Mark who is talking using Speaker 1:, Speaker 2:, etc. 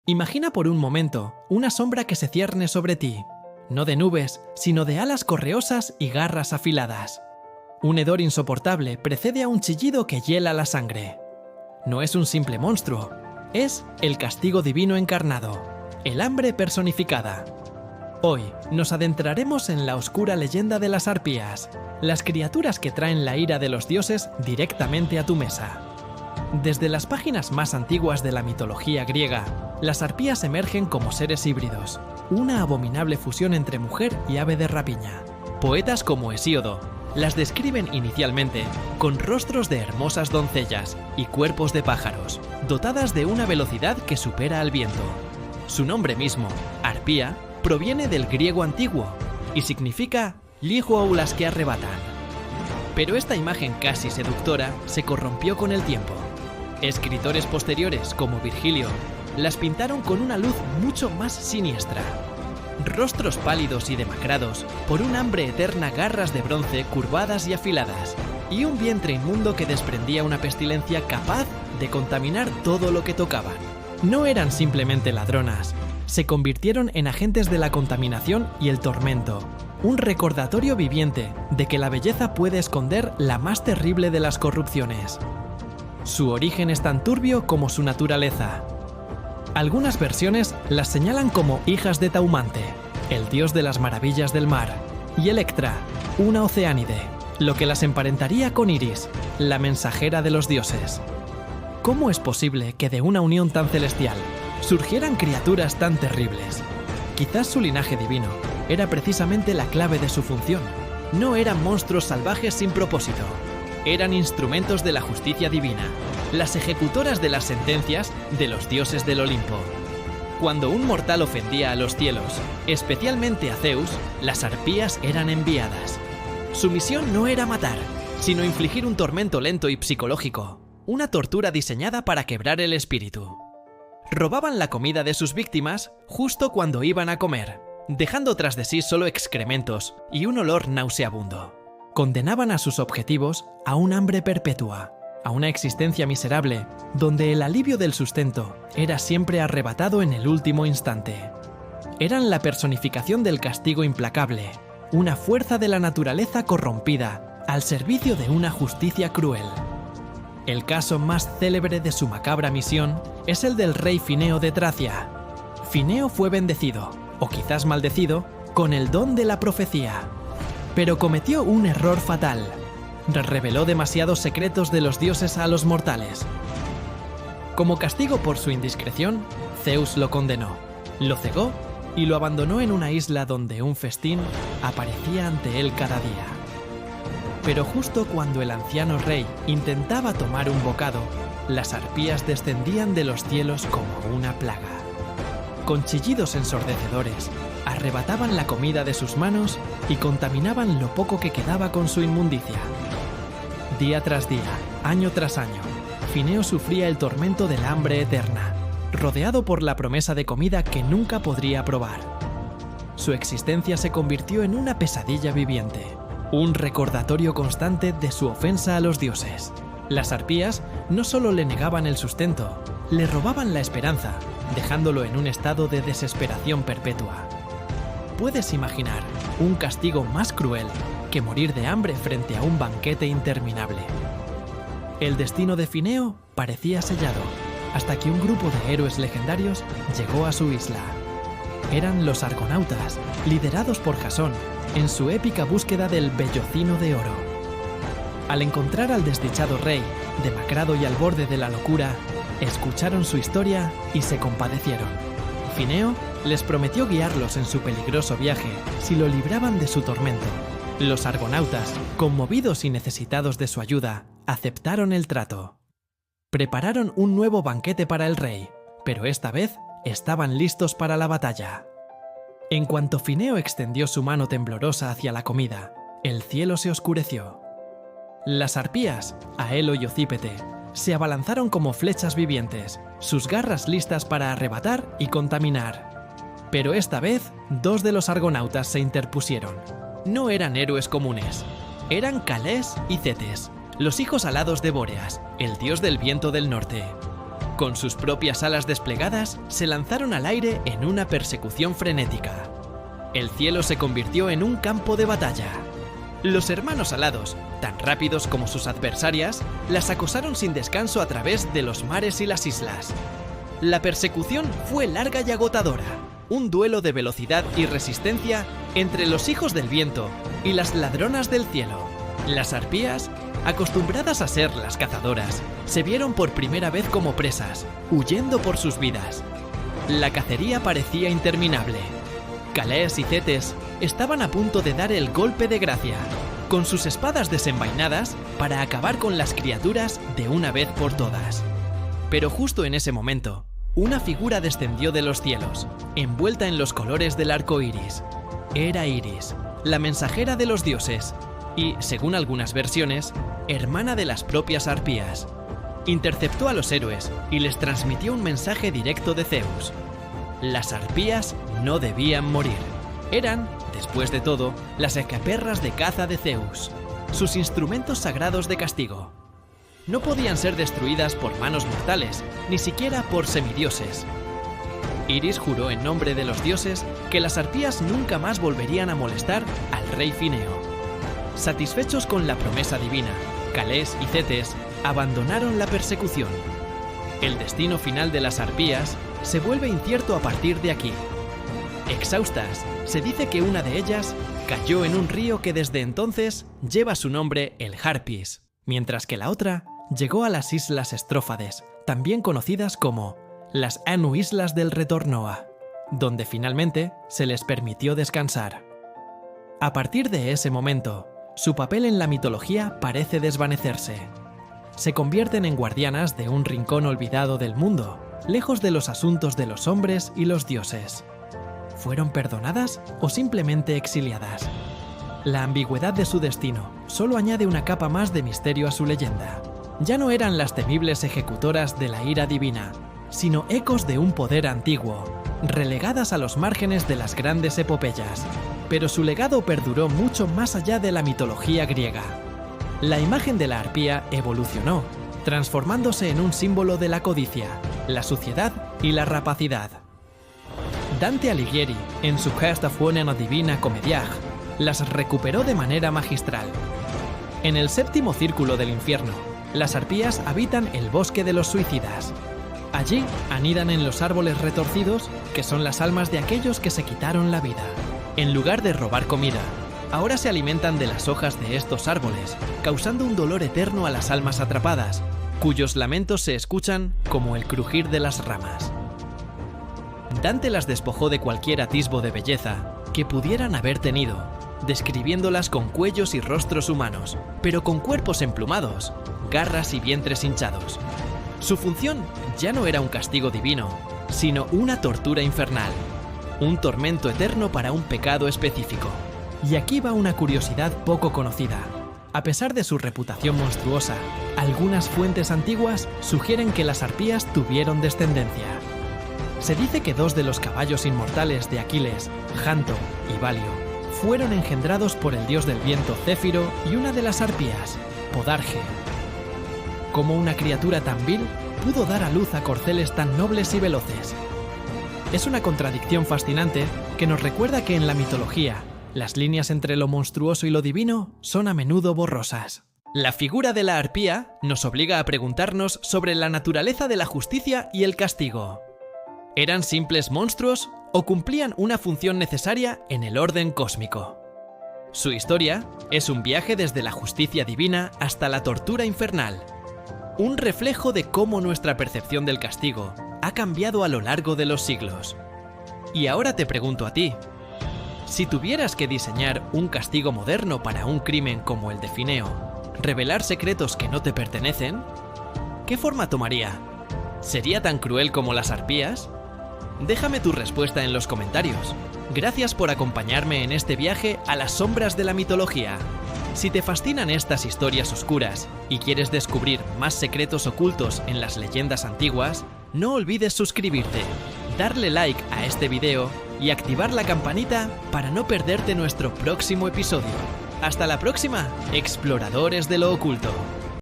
Speaker 1: Imagina por un momento una sombra que se cierne sobre ti, no de nubes, sino de alas correosas y garras afiladas. Un hedor insoportable precede a un chillido que hiela la sangre. No es un simple monstruo, es el castigo divino encarnado, el hambre personificada. Hoy nos adentraremos en la oscura leyenda de las arpías, las criaturas que traen la ira de los dioses directamente a tu mesa. Desde las páginas más antiguas de la mitología griega, las arpías emergen como seres híbridos, una abominable fusión entre mujer y ave de rapiña. Poetas como Hesíodo las describen inicialmente con rostros de hermosas doncellas y cuerpos de pájaros, dotadas de una velocidad que supera al viento. Su nombre mismo, arpía, proviene del griego antiguo y significa "lijo las que arrebatan". Pero esta imagen casi seductora se corrompió con el tiempo. Escritores posteriores, como Virgilio, las pintaron con una luz mucho más siniestra. Rostros pálidos y demacrados por un hambre eterna, garras de bronce curvadas y afiladas, y un vientre inmundo que desprendía una pestilencia capaz de contaminar todo lo que tocaban. No eran simplemente ladronas, se convirtieron en agentes de la contaminación y el tormento, un recordatorio viviente de que la belleza puede esconder la más terrible de las corrupciones. Su origen es tan turbio como su naturaleza. Algunas versiones las señalan como hijas de Taumante, el dios de las maravillas del mar, y Electra, una oceánide, lo que las emparentaría con Iris, la mensajera de los dioses. ¿Cómo es posible que de una unión tan celestial surgieran criaturas tan terribles? Quizás su linaje divino era precisamente la clave de su función. No eran monstruos salvajes sin propósito. Eran instrumentos de la justicia divina, las ejecutoras de las sentencias de los dioses del Olimpo. Cuando un mortal ofendía a los cielos, especialmente a Zeus, las arpías eran enviadas. Su misión no era matar, sino infligir un tormento lento y psicológico, una tortura diseñada para quebrar el espíritu. Robaban la comida de sus víctimas justo cuando iban a comer, dejando tras de sí solo excrementos y un olor nauseabundo. Condenaban a sus objetivos a un hambre perpetua, a una existencia miserable, donde el alivio del sustento era siempre arrebatado en el último instante. Eran la personificación del castigo implacable, una fuerza de la naturaleza corrompida, al servicio de una justicia cruel. El caso más célebre de su macabra misión es el del rey Fineo de Tracia. Fineo fue bendecido, o quizás maldecido, con el don de la profecía. Pero cometió un error fatal. Reveló demasiados secretos de los dioses a los mortales. Como castigo por su indiscreción, Zeus lo condenó, lo cegó y lo abandonó en una isla donde un festín aparecía ante él cada día. Pero justo cuando el anciano rey intentaba tomar un bocado, las arpías descendían de los cielos como una plaga. Con chillidos ensordecedores, arrebataban la comida de sus manos y contaminaban lo poco que quedaba con su inmundicia. Día tras día, año tras año, Fineo sufría el tormento del hambre eterna, rodeado por la promesa de comida que nunca podría probar. Su existencia se convirtió en una pesadilla viviente, un recordatorio constante de su ofensa a los dioses. Las arpías no solo le negaban el sustento, le robaban la esperanza, dejándolo en un estado de desesperación perpetua. ¿Puedes imaginar un castigo más cruel que morir de hambre frente a un banquete interminable? El destino de Fineo parecía sellado, hasta que un grupo de héroes legendarios llegó a su isla. Eran los Argonautas, liderados por Jasón, en su épica búsqueda del vellocino de oro. Al encontrar al desdichado rey, demacrado y al borde de la locura, escucharon su historia y se compadecieron. Fineo les prometió guiarlos en su peligroso viaje si lo libraban de su tormento. Los argonautas, conmovidos y necesitados de su ayuda, aceptaron el trato. Prepararon un nuevo banquete para el rey, pero esta vez estaban listos para la batalla. En cuanto Fineo extendió su mano temblorosa hacia la comida, el cielo se oscureció. Las arpías, Aelo y Ocípete, se abalanzaron como flechas vivientes, sus garras listas para arrebatar y contaminar. Pero esta vez, dos de los argonautas se interpusieron. No eran héroes comunes, eran Calés y Cetes, los hijos alados de Bóreas, el dios del viento del norte. Con sus propias alas desplegadas, se lanzaron al aire en una persecución frenética. El cielo se convirtió en un campo de batalla. Los hermanos alados, tan rápidos como sus adversarias, las acosaron sin descanso a través de los mares y las islas. La persecución fue larga y agotadora, un duelo de velocidad y resistencia entre los hijos del viento y las ladronas del cielo. Las arpías, acostumbradas a ser las cazadoras, se vieron por primera vez como presas, huyendo por sus vidas. La cacería parecía interminable. Calés y Cetes estaban a punto de dar el golpe de gracia, con sus espadas desenvainadas para acabar con las criaturas de una vez por todas. Pero justo en ese momento, una figura descendió de los cielos, envuelta en los colores del arco iris. Era Iris, la mensajera de los dioses, y, según algunas versiones, hermana de las propias arpías. Interceptó a los héroes y les transmitió un mensaje directo de Zeus. Las arpías no debían morir. Eran, después de todo, las escaperras de caza de Zeus, sus instrumentos sagrados de castigo. No podían ser destruidas por manos mortales, ni siquiera por semidioses. Iris juró en nombre de los dioses que las arpías nunca más volverían a molestar al rey Fineo. Satisfechos con la promesa divina, Calés y Cetes abandonaron la persecución. El destino final de las arpías se vuelve incierto a partir de aquí. Exhaustas, se dice que una de ellas cayó en un río que desde entonces lleva su nombre, el Harpis, mientras que la otra llegó a las Islas Estrófades, también conocidas como las Anu Islas del Retornoa, donde finalmente se les permitió descansar. A partir de ese momento, su papel en la mitología parece desvanecerse. Se convierten en guardianas de un rincón olvidado del mundo, lejos de los asuntos de los hombres y los dioses. ¿Fueron perdonadas o simplemente exiliadas? La ambigüedad de su destino solo añade una capa más de misterio a su leyenda. Ya no eran las temibles ejecutoras de la ira divina, sino ecos de un poder antiguo, relegadas a los márgenes de las grandes epopeyas. Pero su legado perduró mucho más allá de la mitología griega. La imagen de la arpía evolucionó, transformándose en un símbolo de la codicia, la suciedad y la rapacidad. Dante Alighieri, en su Gesta Fuonea Divina Comediae, las recuperó de manera magistral. En el séptimo círculo del infierno, las arpías habitan el bosque de los suicidas. Allí anidan en los árboles retorcidos, que son las almas de aquellos que se quitaron la vida. En lugar de robar comida, ahora se alimentan de las hojas de estos árboles, causando un dolor eterno a las almas atrapadas, cuyos lamentos se escuchan como el crujir de las ramas. Dante las despojó de cualquier atisbo de belleza que pudieran haber tenido, describiéndolas con cuellos y rostros humanos, pero con cuerpos emplumados, garras y vientres hinchados. Su función ya no era un castigo divino, sino una tortura infernal, un tormento eterno para un pecado específico. Y aquí va una curiosidad poco conocida. A pesar de su reputación monstruosa, algunas fuentes antiguas sugieren que las arpías tuvieron descendencia. Se dice que dos de los caballos inmortales de Aquiles, Janto y Balio, fueron engendrados por el dios del viento Céfiro y una de las arpías, Podarge. ¿Cómo una criatura tan vil pudo dar a luz a corceles tan nobles y veloces? Es una contradicción fascinante que nos recuerda que en la mitología, las líneas entre lo monstruoso y lo divino son a menudo borrosas. La figura de la arpía nos obliga a preguntarnos sobre la naturaleza de la justicia y el castigo. ¿Eran simples monstruos o cumplían una función necesaria en el orden cósmico? Su historia es un viaje desde la justicia divina hasta la tortura infernal, un reflejo de cómo nuestra percepción del castigo ha cambiado a lo largo de los siglos. Y ahora te pregunto a ti, si tuvieras que diseñar un castigo moderno para un crimen como el de Fineo, revelar secretos que no te pertenecen, ¿qué forma tomaría? ¿Sería tan cruel como las arpías? Déjame tu respuesta en los comentarios. Gracias por acompañarme en este viaje a las sombras de la mitología. Si te fascinan estas historias oscuras y quieres descubrir más secretos ocultos en las leyendas antiguas, no olvides suscribirte, darle like a este video y activar la campanita para no perderte nuestro próximo episodio. ¡Hasta la próxima, exploradores de lo oculto!